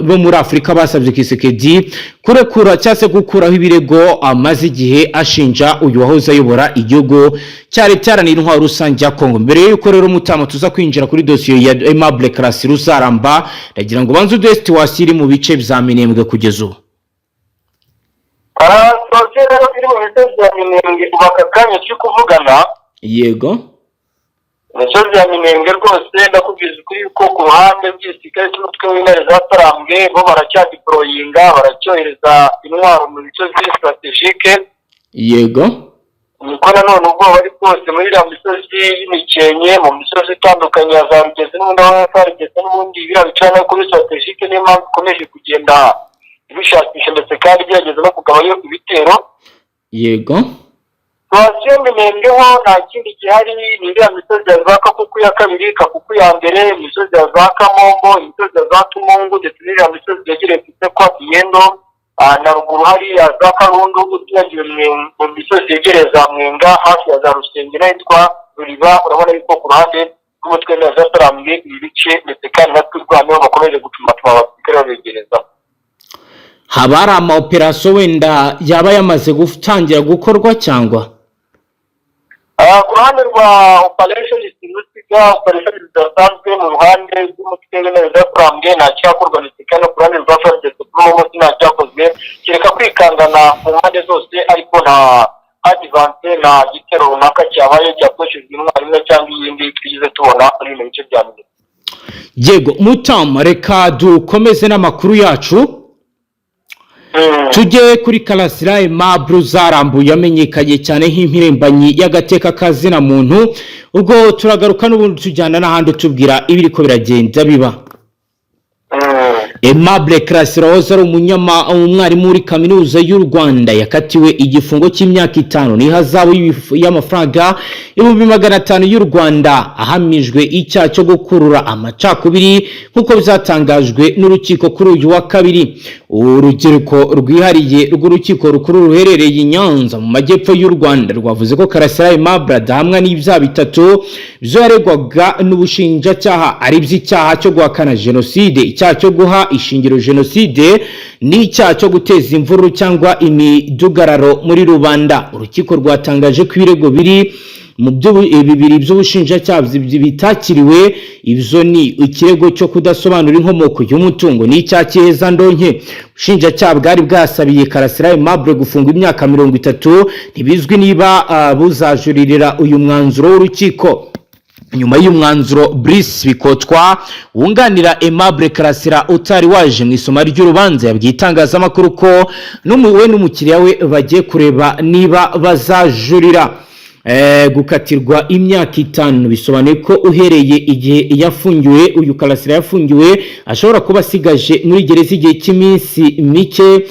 Speaker 1: bo muri Afurika basabye Kisekedi kurekura cyangwa se gukuraho ibirego amaze igihe ashinja uyu wahoze ayobora igihugu cyari cyaranira intwaro rusange ya Kongo. Mbere y'uko rero Mutama tuza kwinjira kuri dosiyo ya Aimable Classe Rusaramba, ndagira ngo banze udesti washyiri mu bice bya Minembwe kugeza ubu.
Speaker 2: Rero iri mu bice bya Minembwe ubaka kanya cyo kuvugana.
Speaker 1: Yego.
Speaker 2: Imisozi ya Minembwe rwose ndakubwiza ukuri ko ku ruhande rw'igisirikare cy'umutwe w'Interahamwe bo baracyadiployinga, baracyohereza intwaro mu bice strategique.
Speaker 1: Yego.
Speaker 2: Niko nanone ubwo bari bwose muri iriya misozi y'imikenke, mu misozi itandukanye ya za Igeze n'ubundi aho farigeze n'ubundi biriya bicana kuri strategique, niyo mpamvu ikomeje kugenda ibishakisha ndetse kandi byageze no kugabayo ibitero.
Speaker 1: Yego.
Speaker 2: Twasiyo Minembwe ho nta kindi gihari, ni iriya misozi ya za Kakuku ya kabiri, Kakuku ya mbere, imisozi ya za Kamombo, imisozi ya za Tumungu ndetse n'iriya misozi yegereye Kisekwa Kiyendo, na ruguru hari ya za Karundu, utiyagiwe mu misozi yegereye za Mwenga hafi ya za Rusengero yitwa Ruriba. Urabona yuko ku ruhande rw'umutwe w'Interahamwe ibi bice ndetse kandi natwe rwanda bakomeje gutumatuma abasirikare babegereza.
Speaker 1: Haba hari amaoperasiyo wenda yaba yamaze gutangira gukorwa cyangwa?
Speaker 2: Ku ruhande rwa operation simusiga, operation zidasanzwe mu ruhande rw'umutwe w'Interahamwe nta cyakorwa ndetse kandi ku ruhande rwa FARDC n'umunsi nta cyakozwe kereka kwikangana mu mpande zose, ariko nta advance nta gitero runaka cyabaye cyakoreshejwe intwaro imwe cyangwa iyindi twigize tubona muri bino bice bya mbere.
Speaker 1: Yego Mutama, reka dukomeze n'amakuru yacu. tujye kuri Karasira Aimable zarambuye amenyekanye cyane nk'impirimbanyi y'agateka kazina muntu ubwo turagaruka n'ubundi tujyana n'ahandi tubwira ibiriko biragenda biba Aimable Karasira wazari umwarimu muri kaminuza y'u Rwanda yakatiwe igifungo cy'imyaka 5 n'ihazabu y'amafaranga 500 y'u Rwanda ahamijwe icyaha cyo gukurura amacakubiri nkuko bizatangajwe n'urukiko kuri uyu wa kabiri. Urukiko rwihariye rw'urukiko rukuru ruherereye i Nyanza mu majyepfo y'u Rwanda rwavuze ko Karasira Aimable adahamwa n'ibyaha bitatu byo yaregwaga n'ubushinjacyaha ari by'icyaha cyo guhakana jenoside, icyaha cyo guha ishingiro jenoside n'icyaha cyo guteza imvururu cyangwa imidugararo muri rubanda. Urukiko rwatangaje ko ibirego biri mu bibiri by'ubushinjacyaha bitakiriwe. Ibyo ni ikirego cyo kudasobanura inkomoko y'umutungo n'icyaha cyeza ndonke. Ubushinjacyaha bwari bwasabiye Karasira Aimable gufungwa imyaka 30. Ntibizwi niba buzajuririra uyu mwanzuro w'urukiko. Nyuma y'umwanzuro Brice Bikotwa wunganira Aimable Karasira utari waje mu isoma ry'urubanza yabwiye itangazamakuru ko we n'umukiriya we bagiye kureba niba bazajurira gukatirwa imyaka 5. Bisobanuye ko uhereye igihe yafungiwe uyu Karasira yafungiwe ashobora kuba asigaje muri gereza igihe cy'iminsi mike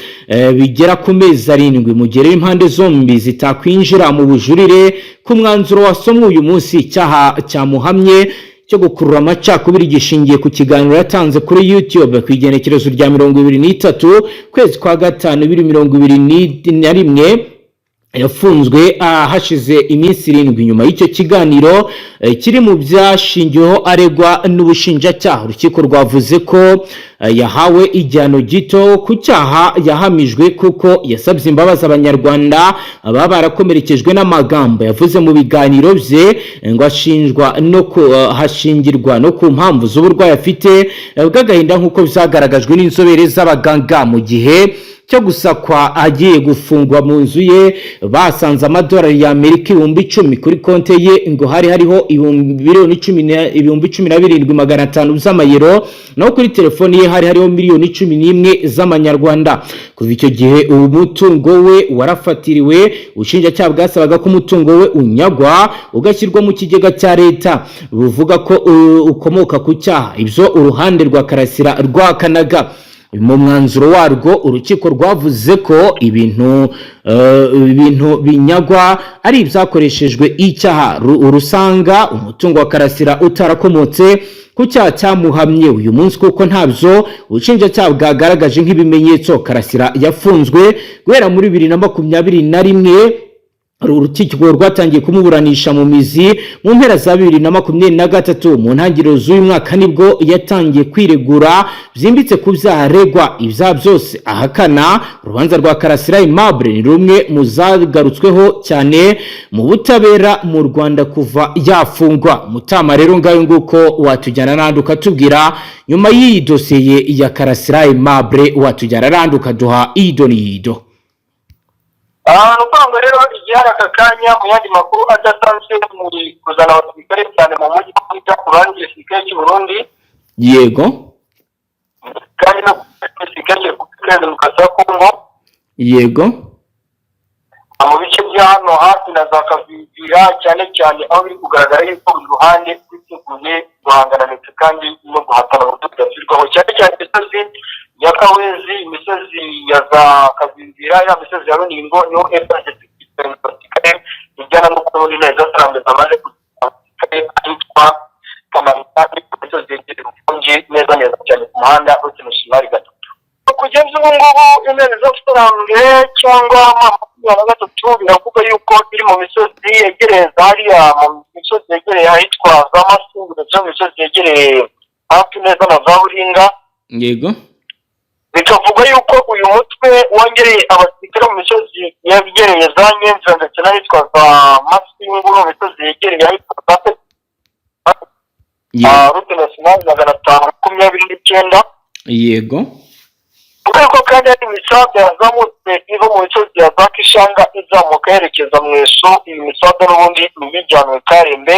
Speaker 1: bigera ku mezi 7 mu gihe impande zombi zitakwinjira mu bujurire ku mwanzuro wasomwe uyu munsi. Icyaha cyamuhamye cyo gukurura amacakubiri gishingiye ku kiganiro yatanze kuri YouTube ku igenekerezo rya 23 kwezi kwa gatanu 2021 yafunzwe hashize iminsi 7 nyuma y'icyo kiganiro kiri mu byashingiyeho aregwa n'ubushinjacyaha. Urukiko rwavuze ko yahawe igihano gito ku cyaha yahamijwe kuko yasabye imbabazi abanyarwanda baba barakomerekejwe n'amagambo yavuze mu biganiro bye ngo ashinjwa no hashingirwa no ku mpamvu z'uburwayi afite bw'agahinda nk'uko byagaragajwe n'inzobere z'abaganga. Mu gihe cyo gusakwa agiye gufungwa mu nzu ye basanze amadolari y'Amerika 10,000 kuri konte ye ngo hariho 17,500 z'amayero no kuri telefoni ye hariho 11,000 z'amanyarwanda. Kuva icyo gihe umutungo we warafatiriwe. Ubushinjacyaha bwasabaga ko umutungo we unyagwa ugashyirwa mu kigega cya leta buvuga ko ukomoka ku cyaha ibyo uruhande rwa Karasira rwakanaga. Mu mwanzuro warwo urukiko rwavuze ko ibintu binyagwa ari ibyakoreshejwe icyaha urusanga umutungo wa Karasira utarakomotse ku cyaha cyamuhamye uyu munsi kuko ntabyo ubushinjacyaha bwagaragaje nk'ibimenyetso. Karasira yafunzwe guhera muri 2021. Urukiko rwatangiye kumuburanisha mu mizi mu mpera za 2023. Mu ntangiriro z'uyu mwaka nibwo yatangiye kwiregura byimbitse ku byaha aregwa. Ibyaha byose ahakana. Urubanza rwa Karasira Aimable ni rumwe mu zagarutsweho cyane mu butabera mu Rwanda kuva yafungwa. Mutama rero ngayo nguko watujyana n'andi ukatubwira nyuma y'iyi dosiye ya Karasira Aimable watujyana n'andi ukaduha idonido.
Speaker 2: Nukwanga rero igihari aka kanya mu yandi makuru adasanzwe muri kuzana abasirikare cyane mu mujyi wa Burundi igisirikare cy'u Burundi.
Speaker 1: Yego.
Speaker 2: Kandi no igisirikare cy'u Kongo.
Speaker 1: Yego.
Speaker 2: Mu bice bya hano hafi na za Kavivira cyane aho biri kugaragara yuko buri ruhande rwiteguye guhangana ndetse kandi no guhatana ubudasirwaho cyane imisozi ya Kawezi, imisozi ya za Kavivira, ya misozi ya Runingo niho FDnb ijyana no kubona neza sarambeza amaze kwitwa Kamarita imisozi yegereye ufungiye neza cyane ku muhanda w'Ikinshimari Gatatu. Kugeza ubu ngubu intebe zo Sarambwe cyangwa Gatatu biravuga yuko iri mu misozi yegereye hariya mu misozi yegereye ahitwa za Masungu ndetse mu misozi yegereye hafi neza na za Buringa.
Speaker 1: Yego.
Speaker 2: Bikavuga yuko uyu mutwe wongereye abasirikare mu misozi yegereye za Nyenzi ndetse n'ahitwa za Masungu mu misozi yegereye ahitwa za Route Nationale 529.
Speaker 1: Yego.
Speaker 2: Kuko kandi ari imisabe yazamutse iva mu misozi ya za Kishanga izamuka yerekeza mu Eso. Iyi misabe n'ubundi n'ibijyanwe Karembe.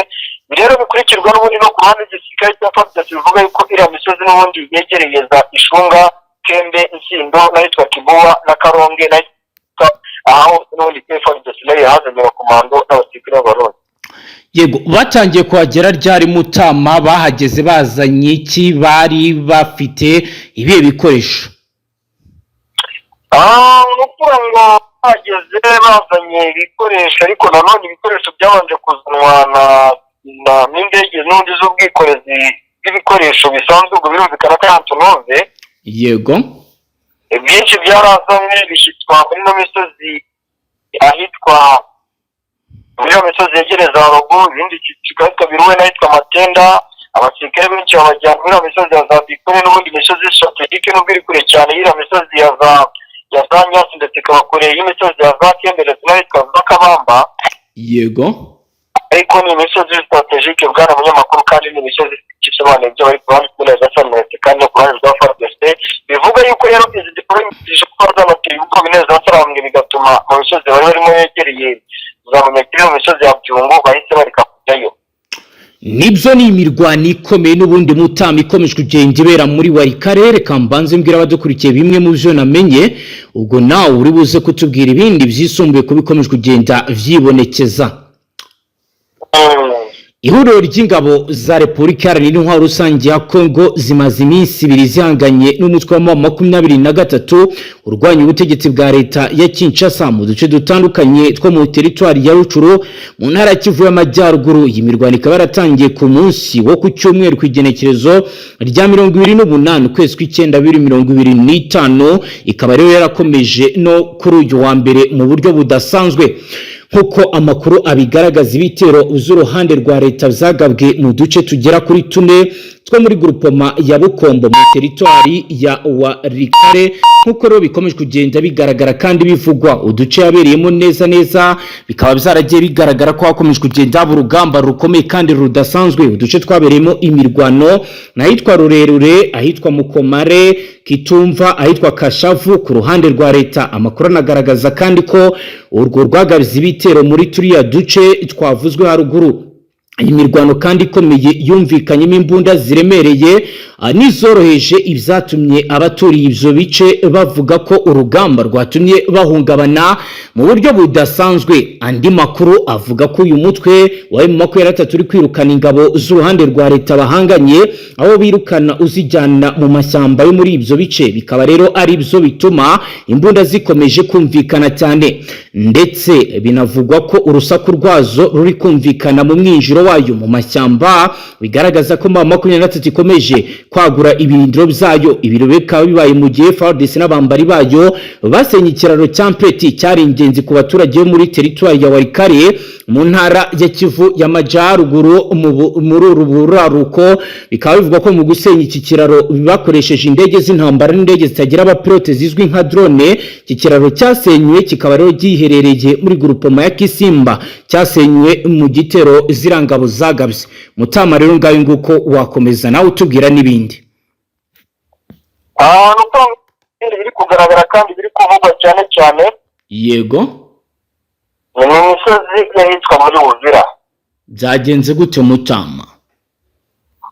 Speaker 2: Rero bikurikirwa n'ubundi no ku ruhande rw'igisirikare cya FDnb bivuga yuko iriya misozi n'ubundi yegereye za Ishunga Kembe, Nsindo, n'ahitwa Kibuga na Karonge n'ahitwa aho n'ubundi FDnb yazanye abakomando n'abasirikare b'Abarundi.
Speaker 1: Yego, batangiye kuhagera ryari Mutama, bahageze bazanye iki, bari bafite ibihe bikoresho?
Speaker 2: Nukuvuga ngo bageze bazanye ibikoresho, ariko nanone ibikoresho byabanje kuzanwa n'indege n'undi z'ubwikorezi bw'ibikoresho bisanzwe, ubwo birumvikana ko tunoze.
Speaker 1: Yego,
Speaker 2: byinshi byarazanywe bishyitwa muri no misozi ahitwa muri iyo misozi yegereza Rugo, ibindi kikahitwa Biruwe n'ahitwa Matenda. Abasirikare benshi babajyana muri iyo misozi ya za Bikore n'ubundi misozi strategique n'ubwo iri kure cyane y'iriya misozi ya za Nyasi, ndetse ikaba kure y'imisozi ya za Kembe ndetse n'ahitwa za Kabamba.
Speaker 1: yego,
Speaker 2: ariko ni imisozi strategique bwana munyamakuru, kandi ni imisozi isobanuye ibyo bari kubanza muri AVIS kandi no kubanza rwa FDnb. Bivuga yuko rero izi deployment zishobora kuzabatera ibigo bineza batarambwe, bigatuma mu misozi bari barimo yegereye za Munyakiri mu misozi ya Byungo bahise bareka kujyayo.
Speaker 1: nibyo ni imirwano ikomeye n'ubundi Mutama ikomeje kugenda ibera muri wari karere. Kambanze mbwira abadukurikiye bimwe mu byo namenye, ubwo nawe uri buze kutubwira ibindi byisumbuye ko bikomeje kugenda vyibonekeza. Ihuriro ry'ingabo za Repubulika Iharanira Intwaro Rusange ya Kongo zimaze iminsi ibiri zihanganye n'umutwe wa 23 urwanya ubutegetsi bwa leta ya Kinshasa mu duce dutandukanye two mu teritwari ya Rucuru mu ntara ya Kivu y'Amajyaruguru. Iyi mirwano ikaba yaratangiye ku munsi wo ku cyumweru ku igenekerezo rya 28 ukwezi kw'icyenda 2025, ikaba rero yarakomeje no kuri uyu wa mbere mu buryo budasanzwe. Nkuko amakuru abigaragaza, ibitero z'uruhande rwa leta zagabwe mu duce tugera kuri 4 two muri groupement ya Bukombo mu teritwari ya Warikare. Nkuko rero bikomeje kugenda bigaragara kandi bivugwa, uduce yabereyemo neza bikaba byaragiye bigaragara ko hakomeje kugenda urugamba rukomeye kandi rudasanzwe. Uduce twabereyemo imirwano n'ahitwa Rurerure, ahitwa Mukomare, Kitumva, ahitwa Kashavu ku ruhande rwa leta. Amakuru anagaragaza kandi ko urwo rwagabiza ibitero muri turiya duce twavuzwe haruguru. Iyi mirwano kandi ikomeye yumvikanyemo imbunda ziremereye n'izoroheje, ibyatumye abaturiye ibyo bice bavuga ko urugamba rwatumye bahungabana mu buryo budasanzwe. Andi makuru avuga ko uyu mutwe wa M23 uri kwirukana ingabo z'uruhande rwa leta bahanganye, aho birukana uzijyana mu mashyamba yo muri ibyo bice. Bikaba rero ari byo bituma imbunda zikomeje kumvikana cyane, ndetse binavugwa ko urusaku rwazo ruri kumvikana mu mwinjiro wayo mu mashyamba, bigaragaza ko M23 ikomeje kwagura ibirindiro byayo. Ibiro bikaba bibaye mu gihe FARDC n'abambari bayo basenye ikiraro cya Mpeti cyari ingenzi ku baturage bo muri teritwari ya Warikare mu ntara ya Kivu y'Amajyaruguru muri uruburaruko. Bikaba bivuga ko mu gusenya iki kiraro bakoresheje indege z'intambara n'indege zitagira abapilote zizwi nka drone. Iki kiraro cyasenywe kikaba rero giherereye muri groupement ya Kisimba, cyasenywe mu gitero zirangabo zagabye. Mutama rero ngayo nguko wakomeza nawe utubwira n'ibindi.
Speaker 2: Nuko biri kugaragara kandi biri kuvugwa cyane.
Speaker 1: Yego,
Speaker 2: ni mu misozi yahitwa muri Uvira.
Speaker 1: byagenze gute Mutama?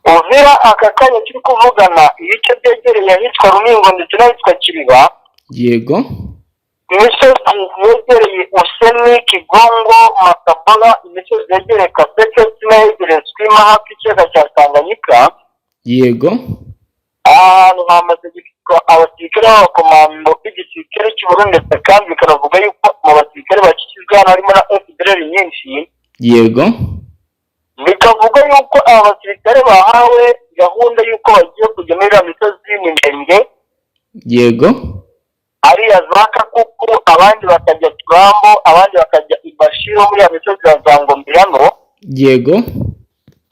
Speaker 2: Uvira aka kanya turi kuvugana ibice byegereye ahitwa Rumingo ndetse n'ahitwa Kiriba.
Speaker 1: Yego,
Speaker 2: imisozi yegereye Useni, Kigongo, Matabala, imisozi yegereye Kaseke n'ahegereye Swima hafi y'ikiyaga cya Tanganyika.
Speaker 1: yego,
Speaker 2: ahantu hamaze gifitwa abasirikare b'abakomando b'igisirikare cy'u Burundi, ndetse kandi bikanavuga yuko mu basirikare bakikijwe hano harimo na FDLR nyinshi.
Speaker 1: yego,
Speaker 2: Bikavuga yuko aba basirikare bahawe gahunda yuko bagiye kujya muri iriya misozi y'Iminembwe,
Speaker 1: yego,
Speaker 2: ariya za Kakuku, abandi bakajya Turambo, abandi bakajya Ibashiro muri ya misozi ya Zangombirano,
Speaker 1: yego,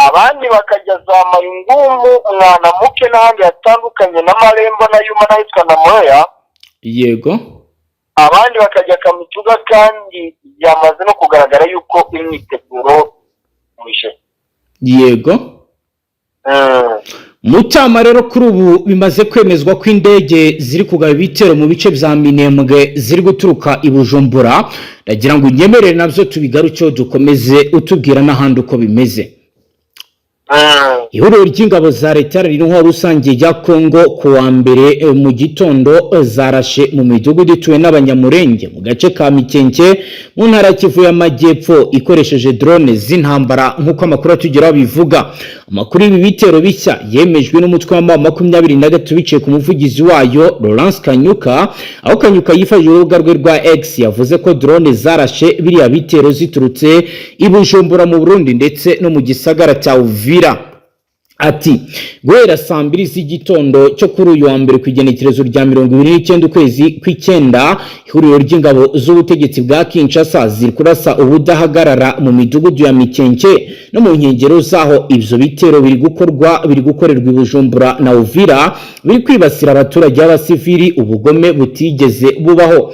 Speaker 2: abandi bakajya za Mayungumu, Mwanamuke n'ahandi hatandukanye na Marembo na Yuma n'ahitwa na Moya.
Speaker 1: yego,
Speaker 2: abandi bakajya Kamituga, kandi byamaze no kugaragara yuko imyiteguro muje.
Speaker 1: yego. Mutama rero kuri ubu bimaze kwemezwa ko indege ziri kugaba ibitero mu bice bya Minembwe ziri guturuka i Bujumbura. Ndagira ngo unyemerere nabyo tubigarukeho dukomeze utubwira n'ahandi uko bimeze. ihuriro ry'ingabo za leta ririho rusange ya Kongo kuwa mbere mu gitondo zarashe mu midugudu ituwe n'abanyamurenge mu gace ka Mikenke mu ntara Kivu y'Amajyepfo ikoresheje drone z'intambara nk'uko amakuru atugeraho bivuga. Amakuru ibi bitero bishya yemejwe n'umutwe wa 23 biciye ku muvugizi wayo Laurence Kanyuka, aho Kanyuka yifashishije urubuga rwe rwa X yavuze ko drone zarashe biriya bitero ziturutse i Bujumbura mu Burundi ndetse no mu gisagara cya Uvira. Ati guhera saa 2 z'igitondo cyo kuri uyu wa mbere kwigenekerezo rya 29 ukwezi kw'icyenda, ihuriro ry'ingabo z'ubutegetsi bwa Kinshasa ziri kurasa ubudahagarara mu midugudu ya Mikenke no mu nkengero zaho ivyo bitero biri gukorerwa i Bujumbura na Uvira, biri kwibasira abaturage b'abasivili ubugome butigeze bubaho.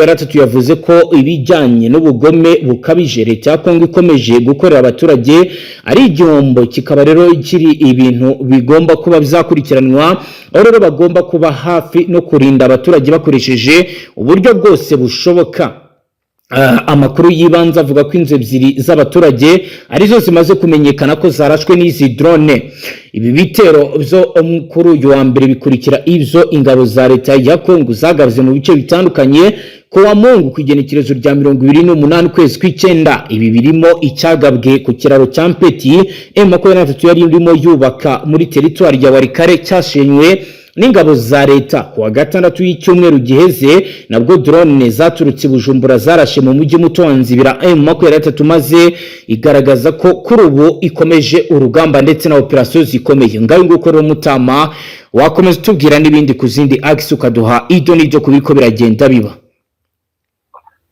Speaker 1: Gatatu yavuze ko ibijyanye n'ubugome bukabije leta ya Kongo ikomeje gukorera abaturage ari igihombo, kikaba rero kiri ibintu bigomba kuba bizakurikiranwa, aho rero bagomba kuba hafi no kurinda abaturage bakoresheje uburyo bwose bushoboka. Amakuru yibanza avuga ko inzu ebyiri z'abaturage arizo zimaze kumenyekana ko zarashwe n'izi drone. Ibi bitero byo kuri uyu wa mbere bikurikira ivyo ingabo za leta ya Kongo zagavye mu bice bitandukanye ko wa Mungu kwigenekerezo rya 28 kwezi kw'icyenda. Ibi birimo icyagabwe ku kiraro cya Mpeti Gatatu yari irimo yubaka muri territoire ya Warikare cyashenywe n'ingabo za leta kuwa gatandatu y'icyumweru giheze, nabwo drone zaturutse Bujumbura zarashe mu mujyi muto wa Nzibira Gatatu maze igaragaza ko kuri ubu ikomeje urugamba ndetse na operation zikomeye. Ngaho nguko rero Mutama wakomeza tubwira n'ibindi ku zindi axis ukaduha ido n'ibyo kubiko biragenda biba.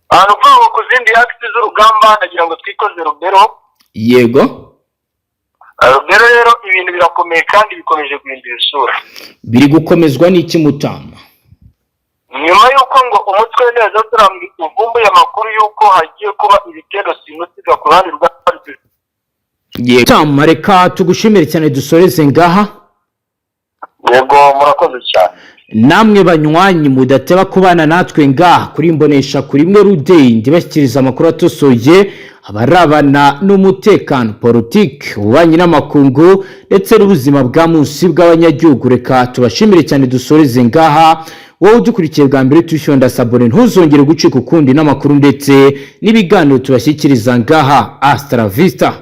Speaker 2: Ahantu ku zindi axis z'urugamba nagira ngo twikoze Rubero.
Speaker 1: Yego.
Speaker 2: Rero ibintu birakomeye kandi bikomeje guhindura isura.
Speaker 1: Biri gukomezwa n'iki Mutama?
Speaker 2: Nyuma yuko ngo umutwe neza turambi uvumbuye amakuru yuko hagiye kuba ibitero simusiga ku ruhande rwa Politique.
Speaker 1: Mutama reka tugushimire cyane dusoreze ngaha.
Speaker 2: Yego murakoze cyane.
Speaker 1: Namwe banywanyi mudateba kubana natwe ngaha kuri imbonesha kuri imwe Rudey ndibashyikiriza amakuru atosoye abarabana n'umutekano, politique, ububanyi n'amakungu ndetse n'ubuzima bwa munsi bw'abanyagihugu. Reka tubashimire cyane dusoreze ngaha. Wowe udukurikiye bwa mbere tushyonda sabone ntuzongere gucika ukundi n'amakuru ndetse n'ibiganiro tubashyikiriza ngaha. Hasta la vista.